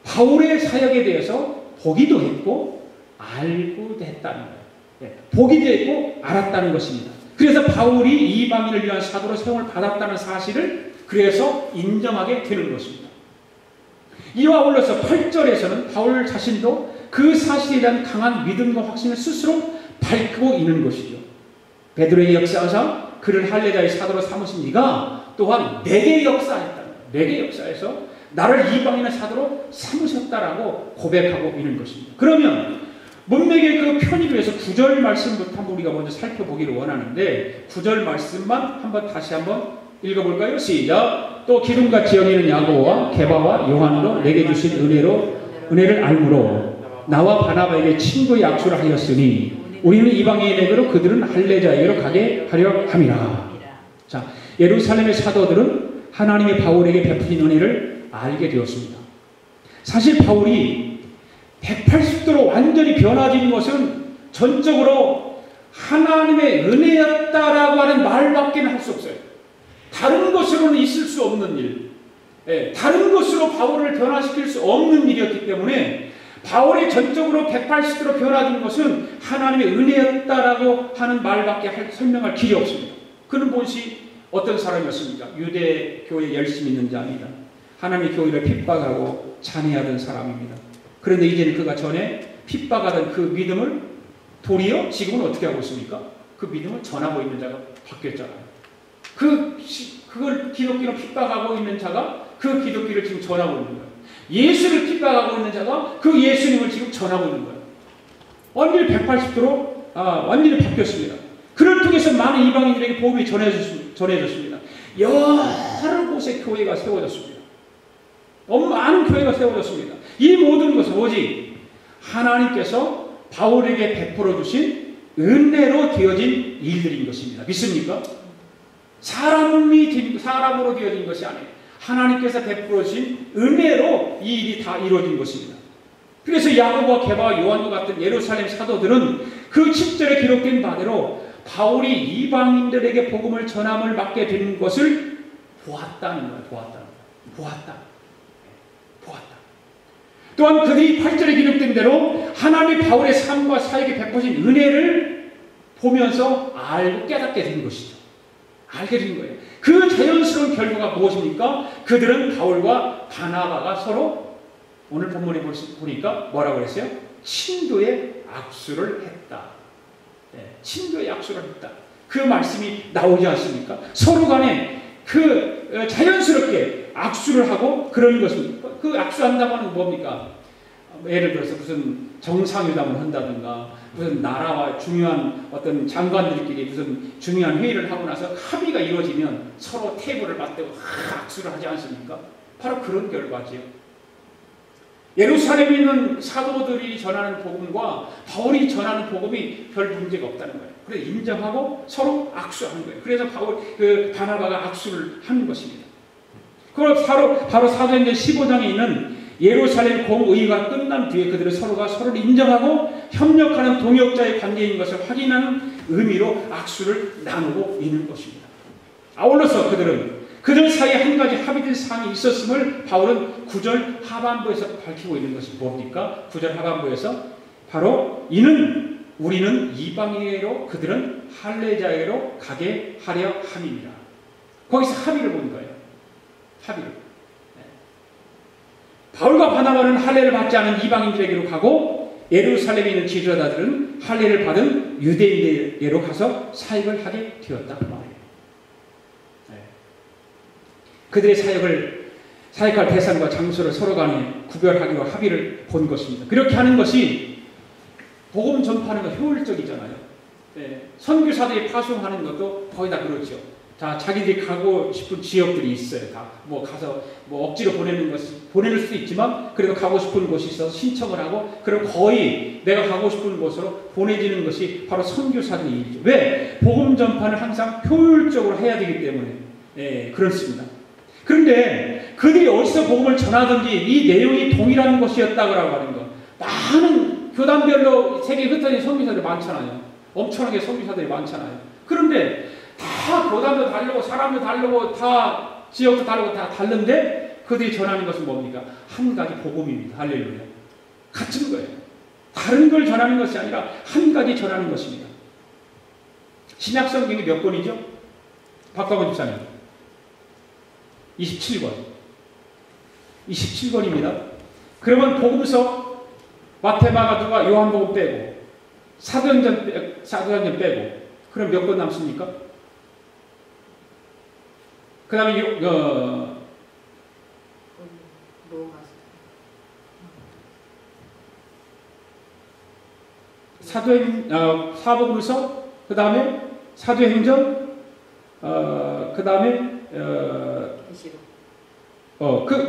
바울의 사역에 대해서 보기도 했고 알고도 했다는 거예요. 보기도 했고 알았다는 것입니다. 그래서 바울이 이방인을 위한 사도로 세움을 받았다는 사실을 그래서 인정하게 되는 것입니다. 이와 아울러서 8절에서는 바울 자신도 그 사실에 대한 강한 믿음과 확신을 스스로 밝히고 있는 것이죠. 베드로의 역사하사 그를 할레자의 사도로 삼으신 이가 또한 내게 역사했다. 내게 역사해서 나를 이방인의 사도로 삼으셨다라고 고백하고 있는 것입니다. 그러면 문맥의 그 편의를 위해서 9절 말씀부터 한번 우리가 먼저 살펴보기를 원하는데 9절 말씀만 다시 한번 읽어볼까요? 시작. 또 기둥같이 여기는 야고보와 게바와 요한도 내게 주신 은혜를 알므로 나와 바나바에게 친구의 악수를 하였으니 우리는 이방인에게로 그들은 할레자에게로 가게 하려 함이라. 자, 예루살렘의 사도들은 하나님의 바울에게 베푸신 은혜를 알게 되었습니다. 사실 바울이 180도로 완전히 변화된 것은 전적으로 하나님의 은혜였다라고 하는 말밖에 할 수 없어요. 다른 것으로는 있을 수 없는 일, 다른 것으로 바울을 변화시킬 수 없는 일이었기 때문에 바울이 전적으로 180도로 변화된 것은 하나님의 은혜였다라고 하는 말밖에 설명할 길이 없습니다. 그는 본시 어떤 사람이었습니까? 유대 교회에 열심히 있는 자입니다. 하나님의 교회를 핍박하고 찬해하던 사람입니다. 그런데 이제는 그가 전에 핍박하던 그 믿음을 도리어 지금은 어떻게 하고 있습니까? 그 믿음을 전하고 있는 자가 바뀌었잖아요. 그걸 기독교로 핍박하고 있는 자가 그 기독교를 지금 전하고 있는 거예요. 예수를 핍박하고 있는 자가 그 예수님을 지금 전하고 있는 거예요. 완전히 180도로 완전히 바뀌었습니다. 그를 통해서 많은 이방인들에게 복음이 전해졌습니다. 여러 곳에 교회가 세워졌습니다. 많은 교회가 세워졌습니다. 이 모든 것은 오직 하나님께서 바울에게 베풀어 주신 은혜로 되어진 일들인 것입니다. 믿습니까? 사람으로 되어진 것이 아니에요. 하나님께서 베풀어 주신 은혜로 이 일이 다 이루어진 것입니다. 그래서 야고보와 게바와 요한과 같은 예루살렘 사도들은 그 7절에 기록된 바대로 바울이 이방인들에게 복음을 전함을 맡게 된 것을 보았다는 거예요. 보았다. 또한 그들이 8절에 기록된 대로 하나님이 바울의 삶과 사역에 베푸신 은혜를 보면서 알고 깨닫게 된 것이죠. 알게 된 거예요. 그 자연스러운 결과가 무엇입니까? 그들은 바울과 바나바가 서로 오늘 본문에 보니까 뭐라고 그랬어요? 친교의 악수를 했다. 친교의 악수를 했다. 그 말씀이 나오지 않습니까? 서로 간에 자연스럽게 악수를 하고 그런 것입니다. 그 악수한다고 하는 건 뭡니까? 예를 들어서 무슨 정상회담을 한다든가 무슨 나라와 중요한 어떤 장관들끼리 무슨 중요한 회의를 하고 나서 합의가 이루어지면 서로 테이블을 맞대고 악수를 하지 않습니까? 바로 그런 결과지요. 예루살렘에 있는 사도들이 전하는 복음과 바울이 전하는 복음이 별 문제가 없다는 거예요. 그래서 인정하고 서로 악수하는 거예요. 그래서 바나바가 악수를 하는 것입니다. 그걸 바로 사도행전 15장에 있는 예루살렘 공의가 끝난 뒤에 그들은 서로가 서로를 인정하고 협력하는 동역자의 관계인 것을 확인하는 의미로 악수를 나누고 있는 것입니다. 아울러서 그들 사이에 한 가지 합의된 사항이 있었음을 바울은 9절 하반부에서 밝히고 있는 것이 뭡니까? 9절 하반부에서 바로 이는 우리는 이방인에게로 그들은 할례자에게로 가게 하려 함입니다. 거기서 합의를 본 거예요. 합의를. 네. 바울과 바나바는 할례를 받지 않은 이방인들에게로 가고 예루살렘에 있는 지도자들은 할례를 받은 유대인에게로 가서 사역을 하게 되었다 그 말이에요. 네. 그들의 사역할 대상과 장소를 서로 간에 구별하기로 합의를 본 것입니다. 그렇게 하는 것이 복음 전파하는 거 효율적이잖아요. 네. 선교사들이 파송하는 것도 거의 다 그렇죠. 자기들이 가고 싶은 지역들이 있어요. 가서 억지로 보내는 수도 있지만, 그래도 가고 싶은 곳이 있어서 신청을 하고, 그럼 거의 내가 가고 싶은 곳으로 보내지는 것이 바로 선교사들의 일이죠. 왜? 복음 전파는 항상 효율적으로 해야 되기 때문에, 그렇습니다. 그런데 그들이 어디서 복음을 전하든지 이 내용이 동일한 것이었다고 하는 것. 많은 교단별로 세계에 흩어진 선교사들이 많잖아요. 엄청나게 선교사들이 많잖아요. 그런데 다 교단도 다르고 사람도 다르고 다 지역도 다르고 다 다른데 그들이 전하는 것은 뭡니까? 한 가지 복음입니다. 할렐루야. 같은 거예요. 다른 걸 전하는 것이 아니라 한 가지 전하는 것입니다. 신약 성경이 몇 권이죠? 박광원 집사님. 27권. 27권입니다. 그러면 복음서 마태마가 누가 요한복음 빼고 사도행전 빼고 그럼 몇 권 남습니까? 그 다음에 사복음서, 그 다음에 사도행전, 그 다음에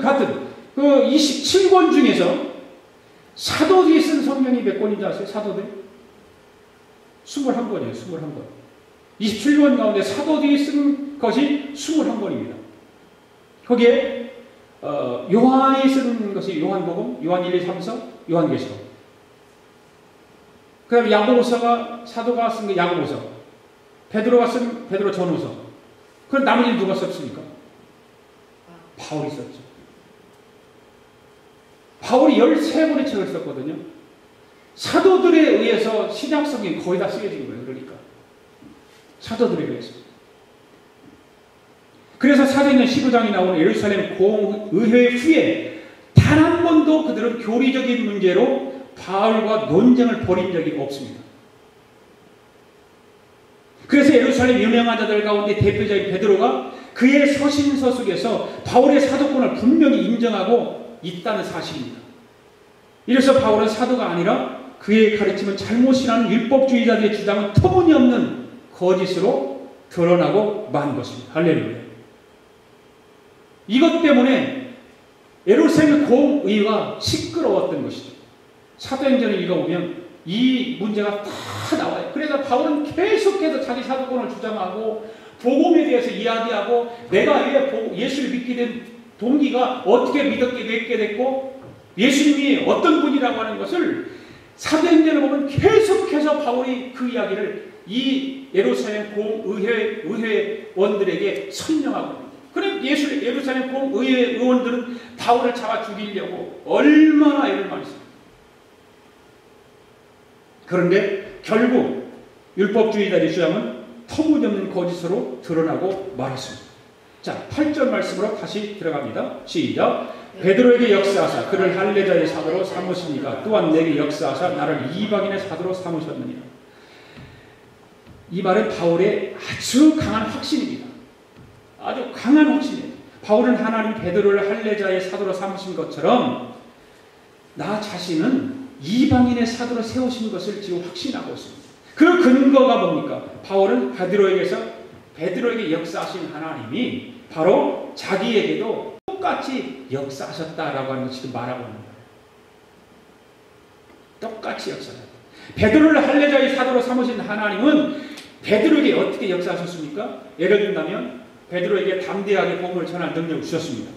같은 27권 중에서 사도들이 쓴 성경이 몇 권인지 아세요? 사도들 21권이에요. 21권. 27권 가운데 사도들이 쓴 것이 21권입니다. 거기에 요한이 쓴 것이 요한복음, 요한 1, 2, 3서, 요한계시록. 그 다음에 야고보서가 사도가 쓴 게 야고보서, 베드로가 쓴 베드로 전후서. 그럼 나머지는 누가 썼습니까? 바울이 썼죠. 바울이 13권의 책을 썼거든요. 사도들에 의해서 신약 성경이 거의 다 쓰여진 거예요. 그러니까 사도들에 의해서. 그래서 사도행전 15장에 나오는 예루살렘 공의회 후에 단 한 번도 그들은 교리적인 문제로 바울과 논쟁을 벌인 적이 없습니다. 그래서 예루살렘 유명한 자들 가운데 대표적인 베드로가 그의 서신서 속에서 바울의 사도권을 분명히 인정하고 있다는 사실입니다. 이래서 바울은 사도가 아니라 그의 가르침은 잘못이라는 율법주의자들의 주장은 터무니없는 거짓으로 드러나고 만 것입니다. 할렐루야. 이것 때문에 예루살렘 공의회가 시끄러웠던 것이죠. 사도행전을 읽어보면 이 문제가 다 나와요. 그래서 바울은 계속해서 자기 사도권을 주장하고 복음에 대해서 이야기하고 내가 왜 예수를 믿게 된 동기가 어떻게 믿게 됐고 예수님이 어떤 분이라고 하는 것을 사도행전을 보면 계속해서 바울이 그 이야기를 이 예루살렘 공의회원들에게 설명하고 있습니다. 그럼 예루살렘 공의회 의원들은 바울을 잡아 죽이려고 얼마나 애를 많이 씁니다. 그런데 결국 율법주의자의 주장은 터무니없는 거짓으로 드러나고 말았습니다. 자, 8절 말씀으로 다시 들어갑니다. 시작. 베드로에게 역사하사 그를 할례자의 사도로 삼으시니까 또한 내게 역사하사 나를 이방인의 사도로 삼으셨느니라. 이 말은 바울의 아주 강한 확신입니다. 아주 강한 확신이에요. 바울은 하나님 베드로를 할례자의 사도로 삼으신 것처럼 나 자신은 이방인의 사도로 세우신 것을 지금 확신하고 있습니다. 그 근거가 뭡니까? 바울은 베드로에게 역사하신 하나님이 바로 자기에게도 똑같이 역사하셨다라고 하는 걸 지금 말하고 있는 거예요. 똑같이 역사하셨다. 베드로를 할례자의 사도로 삼으신 하나님은 베드로에게 어떻게 역사하셨습니까? 예를 든다면 베드로에게 담대하게 복음을 전할 능력을 주셨습니다.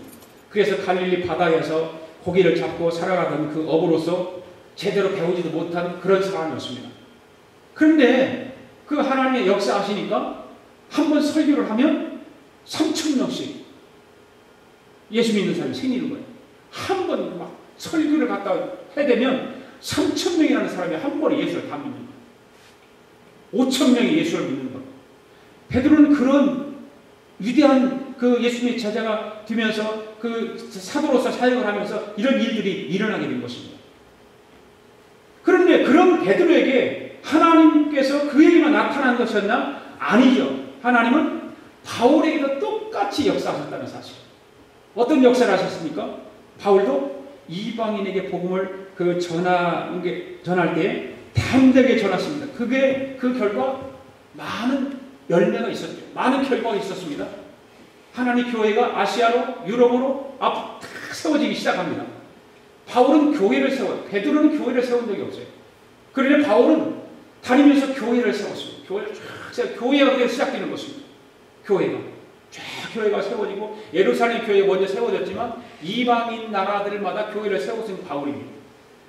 그래서 갈릴리 바다에서 고기를 잡고 살아가던 그 어부로서 제대로 배우지도 못한 그런 사람이었습니다. 그런데 그 하나님의 역사하시니까 한번 설교를 하면 3,000명씩 예수 믿는 사람이 생기는 거예요. 한 번 막 설교를 갖다 해대면 3,000명이라는 사람이 한 번에 예수를 다 믿는 거예요. 5,000명이 예수를 믿는 거예요. 베드로는 그런 위대한 그 예수님의 제자가 되면서 그 사도로서 사역을 하면서 이런 일들이 일어나게 된 것입니다. 그런데 그런 베드로에게 하나님께서 그에게만 나타난 것이었나? 아니죠. 하나님은 바울에게도 똑같이 역사하셨다는 사실. 어떤 역사를 하셨습니까? 바울도 이방인에게 복음을 전할 때 담대하게 전했습니다. 그 결과 많은 열매가 있었죠. 많은 결과가 있었습니다. 하나님 교회가 아시아로 유럽으로 딱 세워지기 시작합니다. 바울은 교회를 세워요. 베드로는 교회를 세운 적이 없어요. 그런데 바울은 다니면서 교회를 세웠습니다. 교회를 쫙 세워, 교회가 그렇게 시작되는 것입니다. 교회가 세워지고 예루살렘 교회가 먼저 세워졌지만 이방인 나라들마다 교회를 세웠은 바울입니다.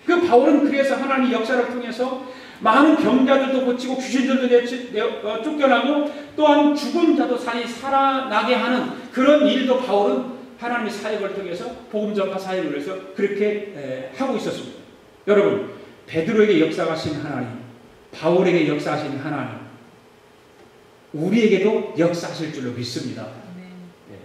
그 바울은 그래서 하나님의 역사를 통해서 많은 병자들도 고치고 귀신들도 쫓겨나고 또한 죽은 자도 살아나게 하는 그런 일도 바울은 하나님의 사역을 통해서 복음 전파 사역을 위해서 그렇게 하고 있었습니다. 여러분, 베드로에게 역사하신 하나님, 바울에게 역사하신 하나님, 우리에게도 역사하실 줄로 믿습니다. 네.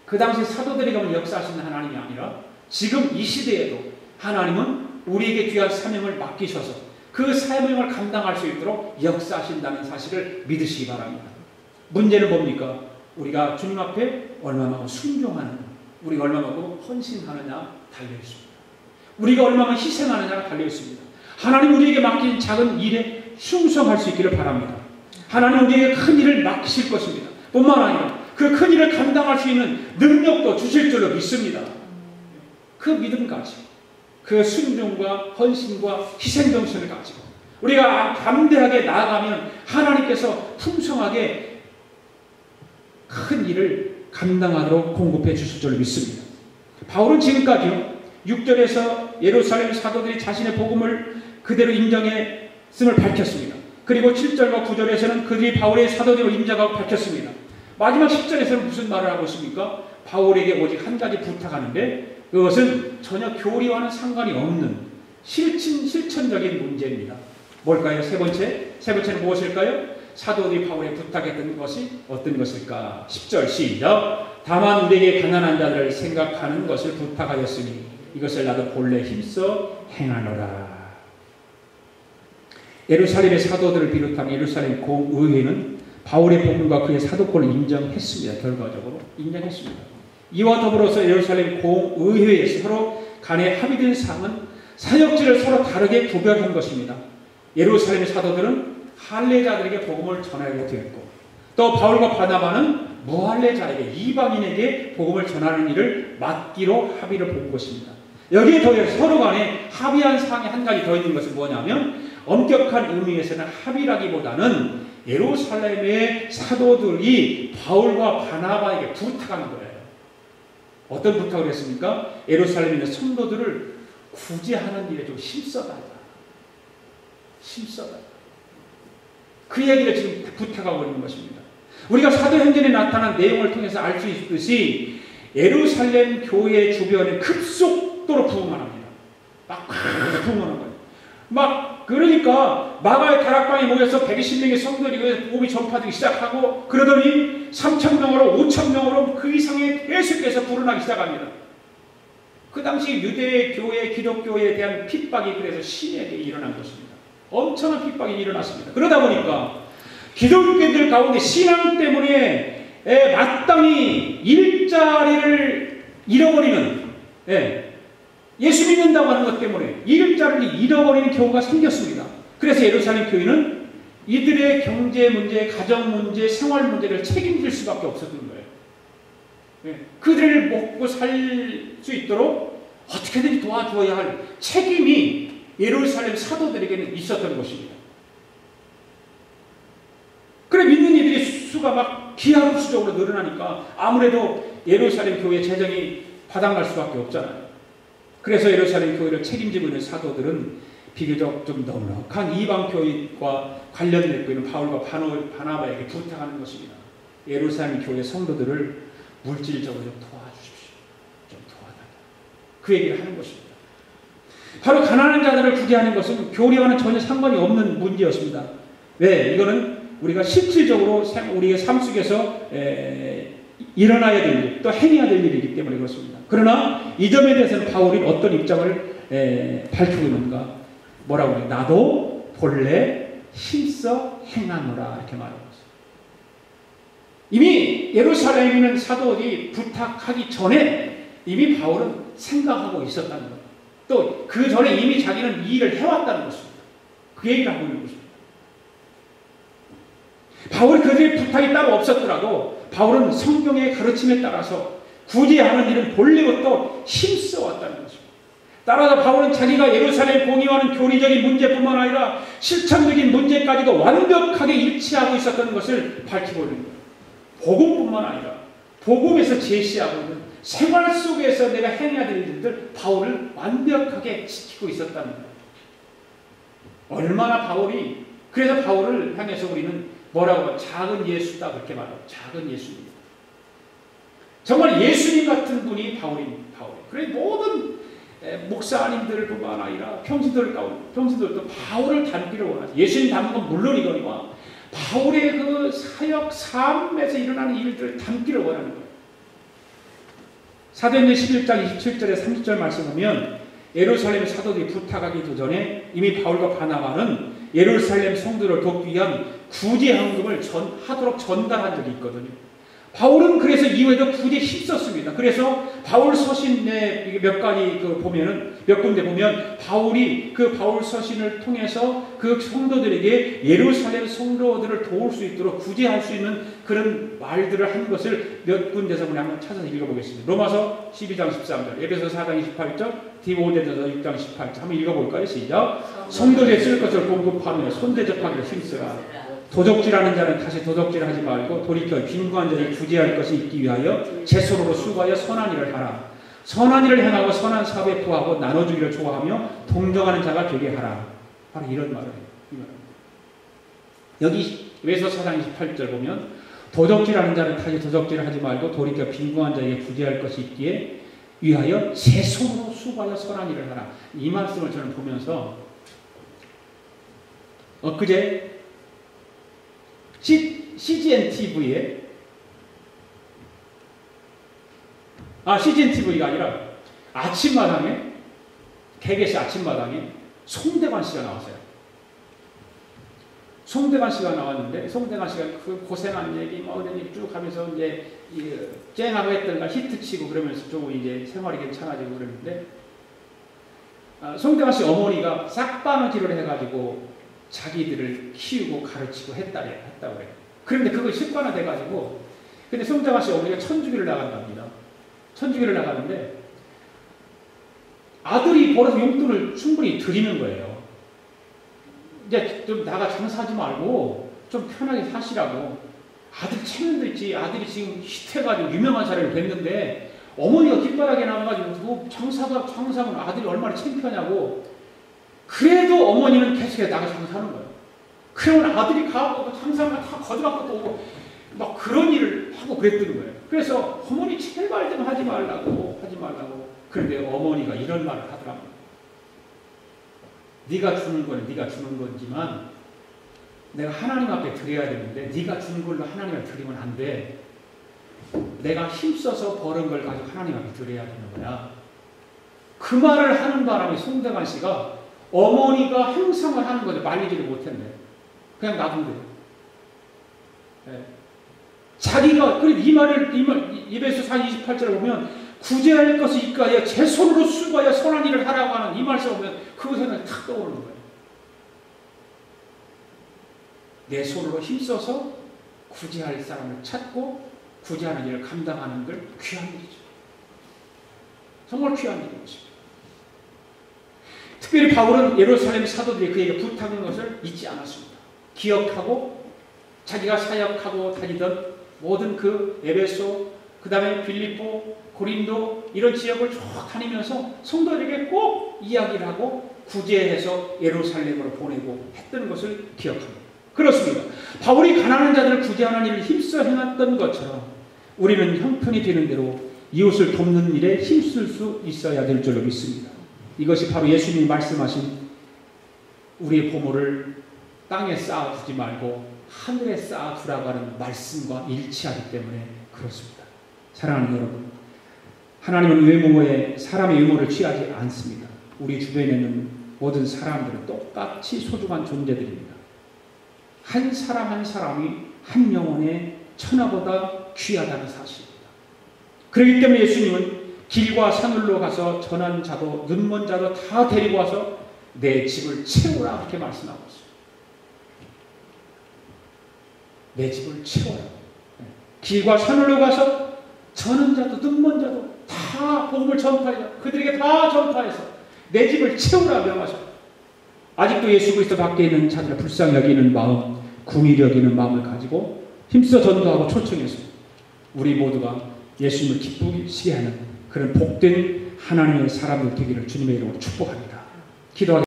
그 당시 사도들에게만 역사하시는 하나님이 아니라 지금 이 시대에도 하나님은 우리에게 귀한 사명을 맡기셔서 그 사명을 감당할 수 있도록 역사하신다는 사실을 믿으시기 바랍니다. 문제는 뭡니까? 우리가 주님 앞에 얼마만큼 순종하느냐, 우리가 얼마만큼 헌신하느냐 달려있습니다. 우리가 얼마만큼 희생하느냐가 달려있습니다. 하나님 우리에게 맡긴 작은 일에 충성할 수 있기를 바랍니다. 하나님 우리에게 큰 일을 맡기실 것입니다. 뿐만 아니라 그 큰 일을 감당할 수 있는 능력도 주실 줄로 믿습니다. 그 믿음 가지고 그 순종과 헌신과 희생정신을 가지고 우리가 담대하게 나아가면 하나님께서 풍성하게 큰 일을 감당하도록 공급해 주실 줄로 믿습니다. 바울은 지금까지요 6절에서 예루살렘 사도들이 자신의 복음을 그대로 인정했음을 밝혔습니다. 그리고 7절과 9절에서는 그들이 바울의 사도들을 인정하고 밝혔습니다. 마지막 10절에서는 무슨 말을 하고 있습니까? 바울에게 오직 한 가지 부탁하는데 그것은 전혀 교리와는 상관이 없는 실천적인 문제입니다. 뭘까요? 세 번째는 무엇일까요? 사도들이 바울에 부탁했던 것이 어떤 것일까? 10절 시작. 다만 우리에게 가난한 자들을 생각하는 것을 부탁하였으니 이것을 나도 본래 힘써 행하노라. 예루살렘의 사도들을 비롯한 예루살렘 공의회는 바울의 복음과 그의 사도권을 인정했습니다. 결과적으로 인정했습니다. 이와 더불어서 예루살렘 공의회에서 서로 간에 합의된 사항은 사역지를 서로 다르게 구별한 것입니다. 예루살렘의 사도들은 할례자들에게 복음을 전하게 되었고 또 바울과 바나바는 무할례자에게 이방인에게 복음을 전하는 일을 맡기로 합의를 본 것입니다. 여기에 더해서 서로 간에 합의한 사항이 한 가지 더 있는 것은 뭐냐면 엄격한 의미에서는 합의라기보다는 예루살렘의 사도들이 바울과 바나바에게 부탁한 거예요. 어떤 부탁을 했습니까? 예루살렘에 있는 성도들을 구제하는 일에 좀 힘써달라. 그 얘기를 지금 부탁하고 있는 것입니다. 우리가 사도행전에 나타난 내용을 통해서 알 수 있듯이 예루살렘 교회 주변에 급속도로 부흥을 합니다. 막 부흥하는 거예요. 그러니까 마가의 다락방에 모여서 120명의 성도들이 복음이 전파되기 시작하고 그러더니 3,000명으로 5,000명으로 그 이상의 계속해서 불어나기 시작합니다. 그 당시 유대 교회, 기독교에 대한 핍박이 그래서 심하게 일어난 것입니다. 엄청난 핍박이 일어났습니다. 그러다 보니까 기독교인들 가운데 신앙 때문에 마땅히 일자리를 잃어버리는 예수 믿는다고 하는 것 때문에 일자리를 잃어버리는 경우가 생겼습니다. 그래서 예루살렘 교회는 이들의 경제 문제, 가정 문제, 생활 문제를 책임질 수밖에 없었던 거예요. 그들을 먹고 살 수 있도록 어떻게든지 도와주어야 할 책임이 예루살렘 사도들에게는 있었던 것입니다. 그래 믿는 이들의 수가 막 기하급수적으로 늘어나니까 아무래도 예루살렘 교회 재정이 바닥날 수밖에 없잖아요. 그래서 예루살렘 교회를 책임지고 있는 사도들은 비교적 좀 넉넉한 이방 교회와 관련되고 있는 바울과 바나바에게 부탁하는 것입니다. 예루살렘 교회 성도들을 물질적으로 좀 도와주십시오. 좀 도와달라. 그 얘기를 하는 것입니다. 바로 가난한 자들을 구제하는 것은 교리와는 전혀 상관이 없는 문제였습니다. 왜? 이거는 우리가 실질적으로 우리의 삶 속에서 일어나야 될 일, 또 행해야 될 일이기 때문에 그렇습니다. 그러나 이 점에 대해서는 바울이 어떤 입장을 밝히고 있는가? 뭐라고 해요? 나도 본래 힘써 행하노라 이렇게 말하고 있어요. 이미 예루살렘에 있는 사도들이 부탁하기 전에 이미 바울은 생각하고 있었다는 거예요. 또 그 전에 이미 자기는 이 일을 해왔다는 것입니다. 그 얘기를 하고 있는 것입니다. 바울이 그들의 부탁이 따로 없었더라도 바울은 성경의 가르침에 따라서 구제하는 일은 본래부터 힘써왔다는 것입니다. 따라서 바울은 자기가 예루살렘 공의와는 교리적인 문제뿐만 아니라 실천적인 문제까지도 완벽하게 일치하고 있었던 것을 밝히고 있는 거예요. 복음뿐만 아니라 복음에서 제시하고 있는 생활 속에서 내가 행해야 될 일들 바울을 완벽하게 지키고 있었다는 거예요. 얼마나 바울이 그래서 바울을 향해서 우리는 뭐라고 하면 작은 예수다 그렇게 말하고 작은 예수님. 정말 예수님 같은 분이 바울입니다. 바울. 그래 모든 목사님들을 뿐만 아니라 평신도들도 바울을 닮기를 원하죠. 예수님 닮은 건 물론이거니와 바울의 그 사역 삶에서 일어나는 일들을 닮기를 원하는 거예요. 사도행전 11장 27절에 30절 말씀하면 예루살렘 사도들이 부탁하기도 전에 이미 바울과 바나바는 예루살렘 성도를 돕기 위한 구제헌금을 하도록 전달한 적이 있거든요. 바울은 그래서 이후에도 구제에 힘썼습니다. 그래서 바울 서신에 몇 가지 몇 군데 보면 바울이 그 바울 서신을 통해서 그 성도들에게 예루살렘 성도들을 도울 수 있도록 구제할 수 있는 그런 말들을 한 것을 몇 군데서 우리 한번 찾아서 읽어보겠습니다. 로마서 12장 13절, 에베소 4장 28절, 디모데전서 6장 18절 한번 읽어볼까요? 시작. 성도들의 쓸 것을 공급하며 손대접하기를 힘쓰라. 도적질하는 자는 다시 도적질하지 말고 돌이켜 빈곤한 자를 구제할 것이 있기 위하여 제 손으로 수고하여 선한 일을 하라. 선한 일을 행하고 선한 사업에 부하고 나눠주기를 좋아하며 동정하는 자가 되게 하라. 바로 이런 말을 해요. 여기 에베소 4장 28절 보면 도적질하는 자는 다시 도적질을 하지 말고 돌이켜 빈곤한 자에게 구제할 것이 있기에 위하여 제 손으로 수고하여 선한 일을 하라. 이 말씀을 저는 보면서 엊그제 CGN TV에 CGN TV가 아니라 아침마당에 KBS 아침마당에 송대관 씨가 나왔어요. 송대관 씨가 나왔는데 송대관 씨가 그 고생한 얘기 뭐 이런 얘기 쭉 하면서 이제 쨍하고 했던가 히트치고 그러면서 조금 이제 생활이 괜찮아지고 그랬는데 송대관 씨 어머니가 싹바느질을 해가지고 자기들을 키우고 가르치고 했다고 그래요. 그런데 그거 습관화 돼가지고, 근데 송대관 씨 어머니가 천주교를 나간답니다. 천주교를 나가는데, 아들이 벌어서 용돈을 충분히 드리는 거예요. 이제 좀 나가 장사하지 말고, 좀 편하게 사시라고. 아들 체면도 있지, 아들이 지금 히트해가지고 유명한 사람이 됐는데, 어머니가 깃바닥에 나와가지고, 장사하면 아들이 얼마나 창피하냐고. 그래도 어머니는 계속해서 나가 장사하는 거예요. 그러면 아들이 가고 장사하면 다 거듭받고 또 오고 막 그런 일을 하고 그랬던 거예요. 그래서 어머니 제발 좀 하지 말라고. 그런데 어머니가 이런 말을 하더라고요. 네가 주는 건 네가 주는 거지만 내가 하나님 앞에 드려야 되는데 네가 주는 걸로 하나님 앞에 드리면 안 돼. 내가 힘써서 버는 걸 가지고 하나님 앞에 드려야 되는 거야. 그 말을 하는 바람에 송대관 씨가 어머니가 행상을 하는 거죠. 말리지를 못했네. 그냥 놔둔 거예요. 네. 자기가, 그리고 이 에베소 4장 28절을 보면, 구제할 것이 있가하여 제 손으로 수고하여 선한 일을 하라고 하는 이 말씀을 보면, 그 생각이 탁 떠오르는 거예요. 내 손으로 힘써서 구제할 사람을 찾고, 구제하는 일을 감당하는 걸 귀한 일이죠. 정말 귀한 일인 것입니다. 특별히 바울은 예루살렘 사도들이 그에게 부탁한 것을 잊지 않았습니다. 기억하고 자기가 사역하고 다니던 모든 그 에베소, 그 다음에 빌립보, 고린도 이런 지역을 쭉 다니면서 성도들에게 꼭 이야기를 하고 구제해서 예루살렘으로 보내고 했던 것을 기억합니다. 그렇습니다. 바울이 가난한 자들을 구제하는 일을 힘써 행했던 것처럼 우리는 형편이 되는 대로 이웃을 돕는 일에 힘쓸 수 있어야 될 줄로 믿습니다. 이것이 바로 예수님이 말씀하신 우리의 보물을 땅에 쌓아두지 말고 하늘에 쌓아두라고 하는 말씀과 일치하기 때문에 그렇습니다. 사랑하는 여러분, 하나님은 외모에 사람의 외모를 취하지 않습니다. 우리 주변에 있는 모든 사람들은 똑같이 소중한 존재들입니다. 한 사람 한 사람이 한 영혼의 천하보다 귀하다는 사실입니다. 그렇기 때문에 예수님은 길과 산울로 가서 전한 자도 눈먼 자도 다 데리고 와서 내 집을 채우라 그렇게 말씀하고 있어요. 내 집을 채워라. 길과 산울로 가서 전한 자도 눈먼 자도 다 복음을 전파해서 그들에게 다 전파해서 내 집을 채우라 명하셨다. 아직도 예수 그리스도 밖에 있는 자들을 불쌍히 여기는 마음, 궁히 여기는 마음을 가지고 힘써 전도하고 초청해서 우리 모두가 예수님을 기쁘시게 하는 그런 복된 하나님의 사람들 되기를 주님의 이름으로 축복합니다. 기도하겠습니다.